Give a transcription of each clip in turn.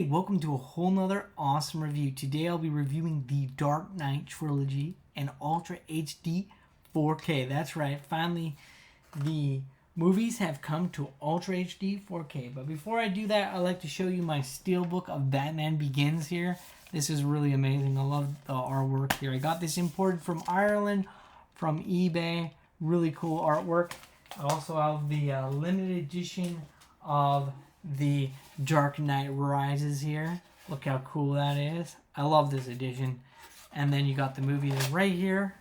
Welcome to a whole nother awesome review. Today I'll be reviewing the Dark Knight Trilogy and Ultra HD 4K. That's right, finally the movies have come to Ultra HD 4K. But before I do that, I'd like to show you my steelbook of Batman Begins here. This is really amazing. I love the artwork here. I got this imported from Ireland from eBay. Really cool artwork. I also have the limited edition of the Dark Knight Rises here. Look how cool that is. I love this edition. And then you got the movies right here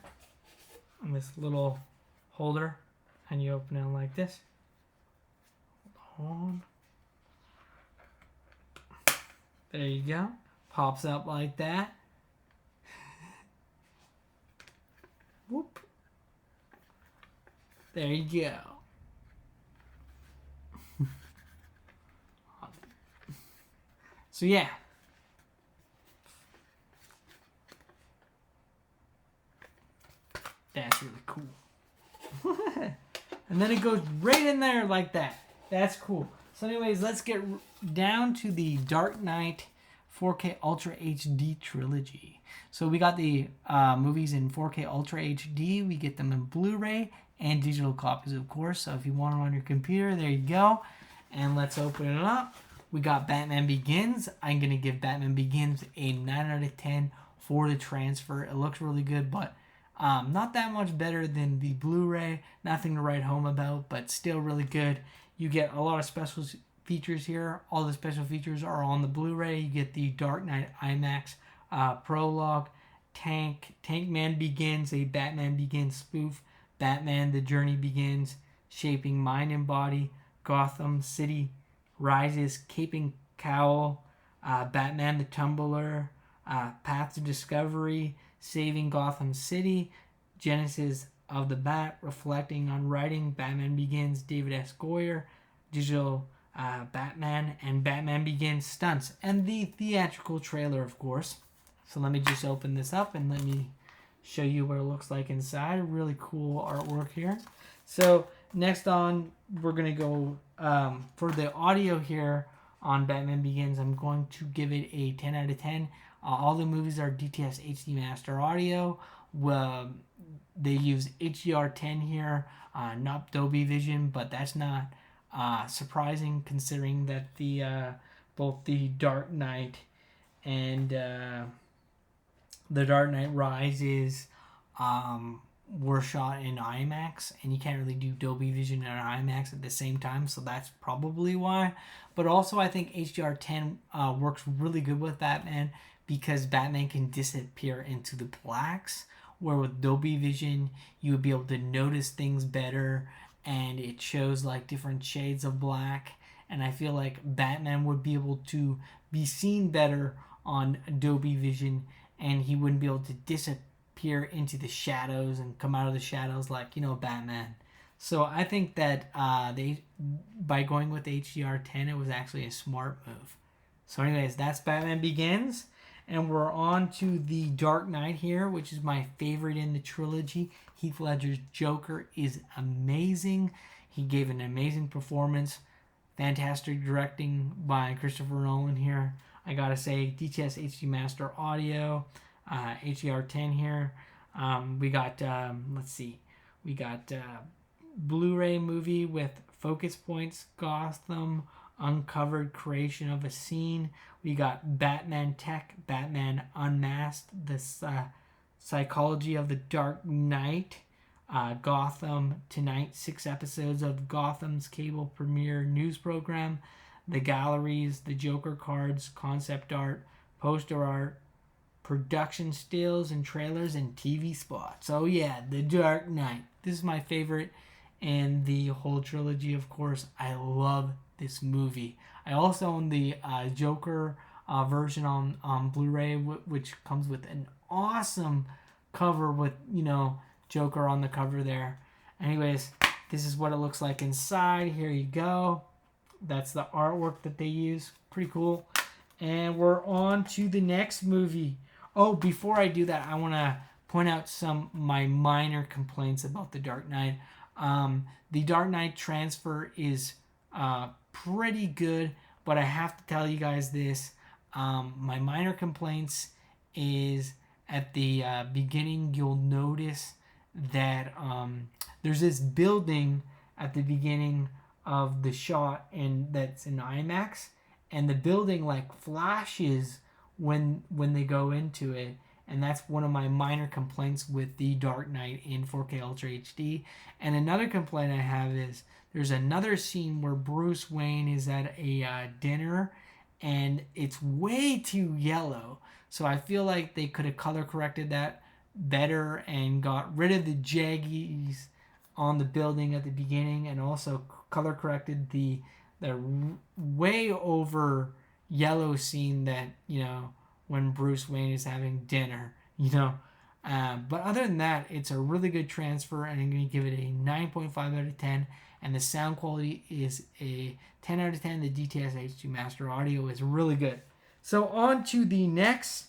in this little holder. And you open it like this. Hold on. There you go. Pops up like that. Whoop. There you go. So yeah. That's really cool. And then it goes right in there like that. That's cool. So anyways, let's get down to the Dark Knight 4K Ultra HD Trilogy. So we got the movies in 4K Ultra HD. We get them in Blu-ray and digital copies, of course. So if you want them on your computer, there you go. And let's open it up. We got Batman Begins. I'm going to give Batman Begins a 9 out of 10 for the transfer. It looks really good, but not that much better than the Blu-ray. Nothing to write home about, but still really good. You get a lot of special features here. All the special features are on the Blu-ray. You get the Dark Knight IMAX prologue, Tankman Begins, a Batman Begins spoof, Batman The Journey Begins, Shaping Mind and Body, Gotham City Rises, Caping Cowl, Batman the Tumbler, Path to Discovery, Saving Gotham City, Genesis of the Bat, Reflecting on Writing, Batman Begins, David S. Goyer, Digital Batman, and Batman Begins Stunts, and the theatrical trailer, of course. So let me just open this up and let me show you what it looks like inside. Really cool artwork here. So next on, we're going to go for the audio here on Batman Begins. I'm going to give it a 10 out of 10. All the movies are DTS HD Master Audio. They use HDR10 here, not Dolby Vision, but that's not surprising considering that the both the Dark Knight and the Dark Knight Rises were shot in IMAX, and you can't really do Dolby Vision and IMAX at the same time, so that's probably why. But also, I think HDR10 works really good with Batman because Batman can disappear into the blacks, where with Dolby Vision, you would be able to notice things better, and it shows like different shades of black. And I feel like Batman would be able to be seen better on Dolby Vision, and he wouldn't be able to disappear into the shadows and come out of the shadows like, Batman. So I think that by going with HDR10, it was actually a smart move. So anyways, that's Batman Begins. And we're on to the Dark Knight here, which is my favorite in the trilogy. Heath Ledger's Joker is amazing. He gave an amazing performance. Fantastic directing by Christopher Nolan here. I gotta say, DTS HD Master Audio, HDR10 here. We got, we got Blu-ray movie with focus points, Gotham, uncovered creation of a scene. We got Batman Tech, Batman Unmasked, the psychology of the Dark Knight, Gotham Tonight, 6 episodes of Gotham's cable premiere news program, the galleries, the Joker cards, concept art, poster art, production stills and trailers, and TV spots. Oh yeah, the Dark Knight. This is my favorite in the whole trilogy, of course. I love this movie. I also own the Joker version on Blu-ray, which comes with an awesome cover with, Joker on the cover there. Anyways, this is what it looks like inside. Here you go. That's the artwork that they use. Pretty cool. And we're on to the next movie. Oh, before I do that, I want to point out some my minor complaints about The Dark Knight. The Dark Knight transfer is pretty good, but I have to tell you guys this. My minor complaints is at the beginning, you'll notice that there's this building at the beginning of the shot, and that's in IMAX, and the building like flashes when they go into it, and that's one of my minor complaints with the Dark Knight in 4K Ultra HD. And another complaint I have is there's another scene where Bruce Wayne is at a dinner, and it's way too yellow. So I feel like they could have color corrected that better and got rid of the jaggies on the building at the beginning, and also color corrected the way over yellow scene that, when Bruce Wayne is having dinner, But other than that, it's a really good transfer, and I'm going to give it a 9.5 out of 10. And the sound quality is a 10 out of 10. The DTS H2 Master Audio is really good. So on to the next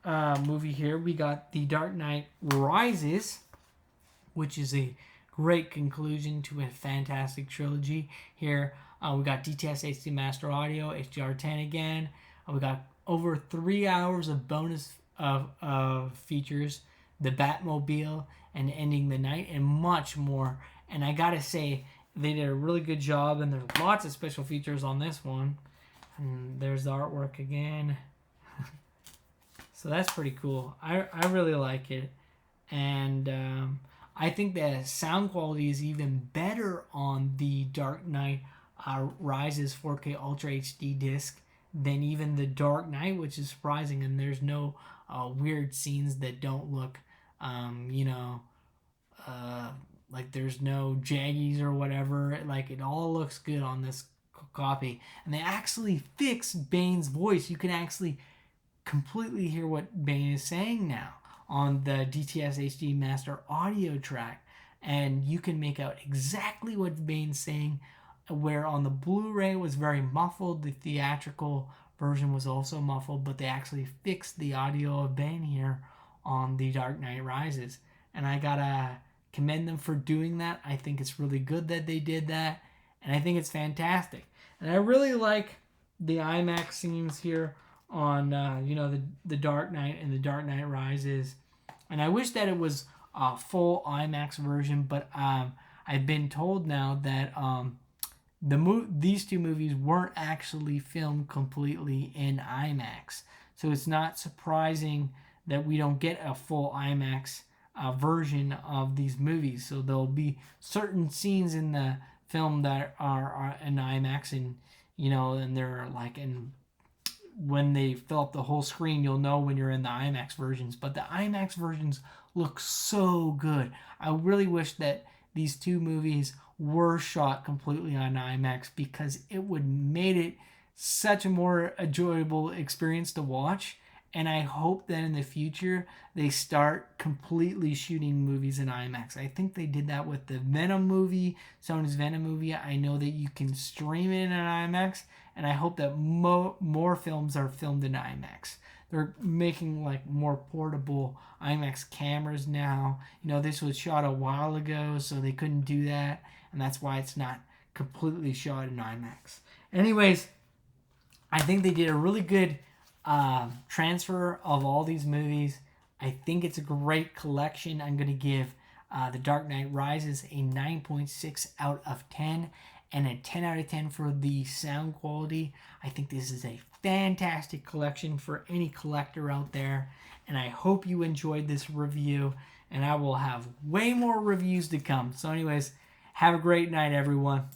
movie here. We got The Dark Knight Rises, which is a great conclusion to a fantastic trilogy. Here we got DTS HD Master Audio, HDR10 again. We got over 3 hours of bonus of features, the Batmobile, and ending the night, and much more. And I gotta say, they did a really good job, and there's lots of special features on this one. And there's the artwork again. So that's pretty cool. I really like it. And I think the sound quality is even better on the Dark Knight Rises 4K Ultra HD disc than even the Dark Knight, which is surprising. And there's no weird scenes that don't look, like there's no jaggies or whatever. Like, it all looks good on this copy. And they actually fixed Bane's voice. You can actually completely hear what Bane is saying now on the DTS HD Master Audio track, and you can make out exactly what Bane's saying, where on the Blu-ray it was very muffled. The theatrical version was also muffled, but they actually fixed the audio of Bane here on The Dark Knight Rises, and I gotta commend them for doing that. I think it's really good that they did that, and I think it's fantastic. And I really like the IMAX scenes here on the Dark Knight and the Dark Knight Rises, and I wish that it was a full IMAX version, but I've been told now that these two movies weren't actually filmed completely in IMAX, so it's not surprising that we don't get a full IMAX version of these movies. So there'll be certain scenes in the film that are in IMAX, and and they're like in. When they fill up the whole screen, you'll know when you're in the IMAX versions. But the IMAX versions look so good. I really wish that these two movies were shot completely on IMAX, because it would made it such a more enjoyable experience to watch. And I hope that in the future they start completely shooting movies in IMAX. I think they did that with the Venom movie, Sony's Venom movie. I know that you can stream it in IMAX, and I hope that more films are filmed in IMAX. They're making like more portable IMAX cameras now. This was shot a while ago, so they couldn't do that, and that's why it's not completely shot in IMAX. Anyways, I think they did a really good transfer of all these movies. I think it's a great collection. I'm going to give The Dark Knight Rises a 9.6 out of 10 and a 10 out of 10 for the sound quality. I think this is a fantastic collection for any collector out there, and I hope you enjoyed this review, and I will have way more reviews to come. So anyways, have a great night, everyone.